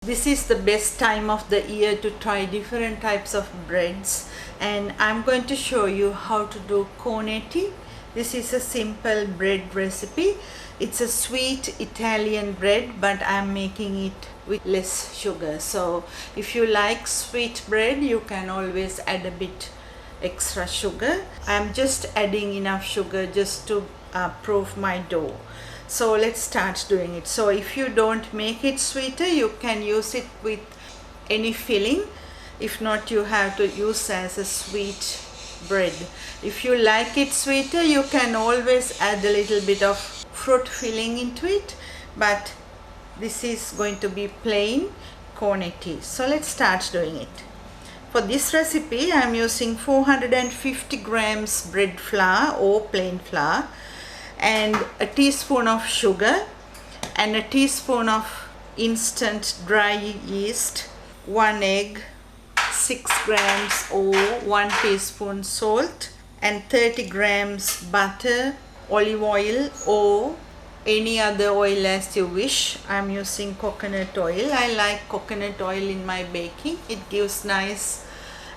This is the best time of the year to try different types of breads, and I'm going to show you how to do Cornetti. This is a simple bread recipe. It's a sweet Italian bread, but I'm making it with less sugar. So if you like sweet bread, you can always add a bit extra sugar. I'm just adding enough sugar just to proof my dough. So let's start doing it. So if you don't make it sweeter, you can use it with any filling. If not, you have to use as a sweet bread. If you like it sweeter, you can always add a little bit of fruit filling into it, but this is going to be plain Cornetti. So let's start doing it. For this recipe, I'm using 450 grams bread flour or plain flour, and a teaspoon of sugar and a teaspoon of instant dry yeast, 1 egg, 6 grams or 1 teaspoon salt, and 30 grams butter, olive oil or any other oil as you wish. I'm using coconut oil. I like coconut oil in my baking. It gives nice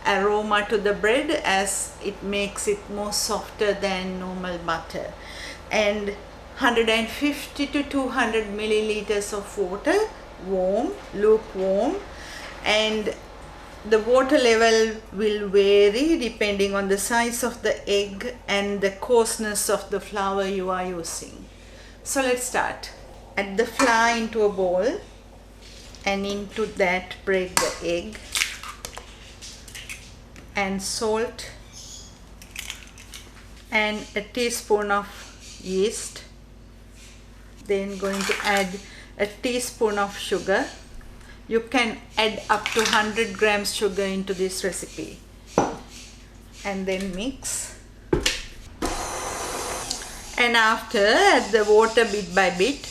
aroma to the bread as it makes it more softer than normal butter. And 150 to 200 milliliters of water, warm, lukewarm, and the water level will vary depending on the size of the egg and the coarseness of the flour you are using. So let's start. Add the flour into a bowl, and into that break the egg and salt and a teaspoon of yeast. Then going to add a teaspoon of sugar. You can add up to 100 grams sugar into this recipe, and then mix. And after, add the water bit by bit.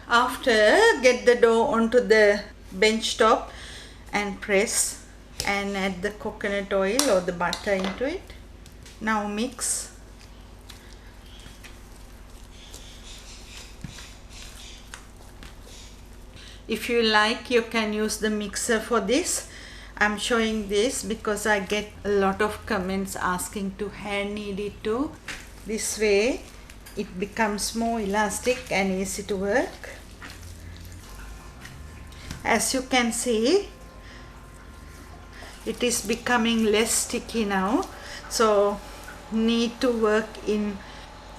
After, get the dough onto the bench top and press, and add the coconut oil or the butter into it. Now mix. If you like, you can use the mixer for this. I'm showing this because I get a lot of comments asking to hand knead it too. This way it becomes more elastic and easy to work. As you can see, it is becoming less sticky now, so need to work in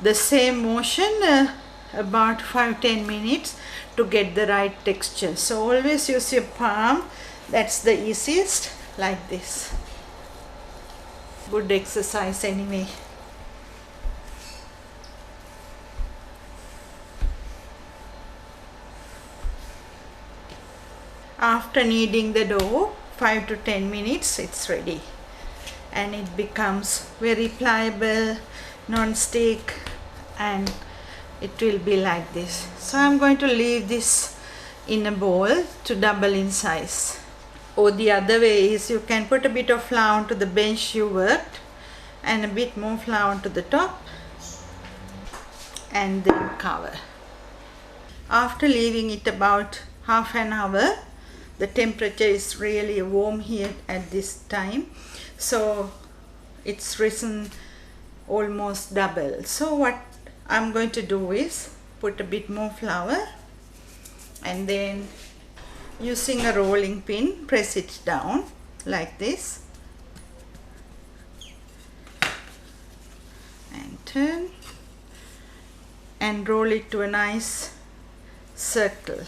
the same motion about 5-10 minutes to get the right texture. So always use your palm, that's the easiest, like this. Good exercise anyway. After kneading the dough 5 to 10 minutes, it's ready, and it becomes very pliable, non-stick, and it will be like this. So I'm going to leave this in a bowl to double in size. Or the other way is, you can put a bit of flour onto the bench you worked and a bit more flour onto the top, and then cover. After leaving it about half an hour, the temperature is really warm here at this time, so it's risen almost double. So what I'm going to do is put a bit more flour, and then using a rolling pin, press it down like this and turn and roll it to a nice circle.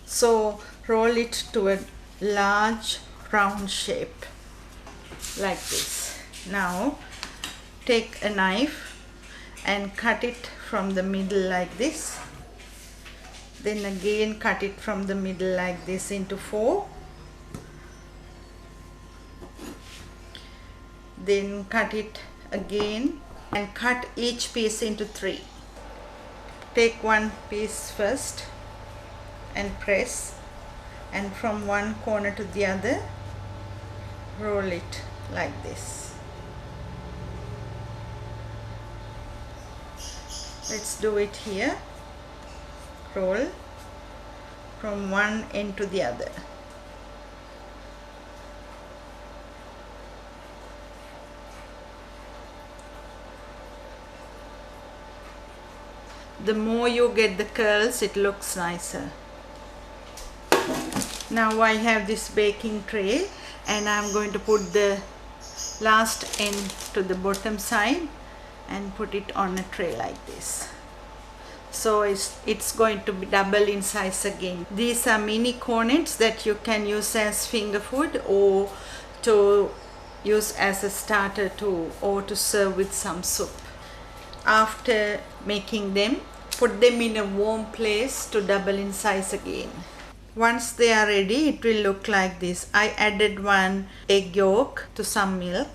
So roll it to a large round shape like this. Now take a knife and cut it from the middle like this. Then again cut it from the middle like this into 4. Then cut it again and cut each piece into 3. Take one piece first and press, and from one corner to the other roll it like this. Let's do it here. Roll from one end to the other. The more you get the curls, it looks nicer. Now I have this baking tray, and I'm going to put the last end to the bottom side and put it on a tray like this. So it's going to be double in size again. These are mini cornets that you can use as finger food, or to use as a starter or to serve with some soup. After making them, put them in a warm place to double in size again. Once they are ready, it will look like this. I added one egg yolk to some milk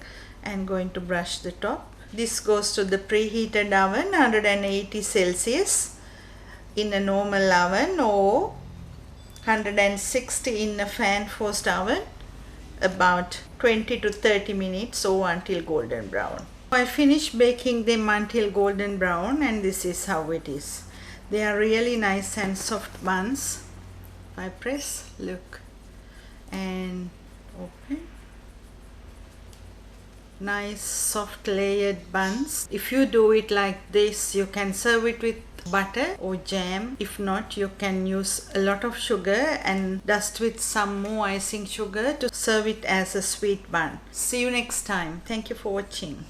and going to brush the top. This goes to the preheated oven, 180 Celsius in a normal oven, or 160 in a fan forced oven, about 20 to 30 minutes or until golden brown. I finished baking them until golden brown, and this is how it is. They are really nice and soft buns. I press, look, and open. Nice soft layered buns. If you do it like this, you can serve it with butter or jam. If not, you can use a lot of sugar and dust with some more icing sugar to serve it as a sweet bun. See you next time. Thank you for watching.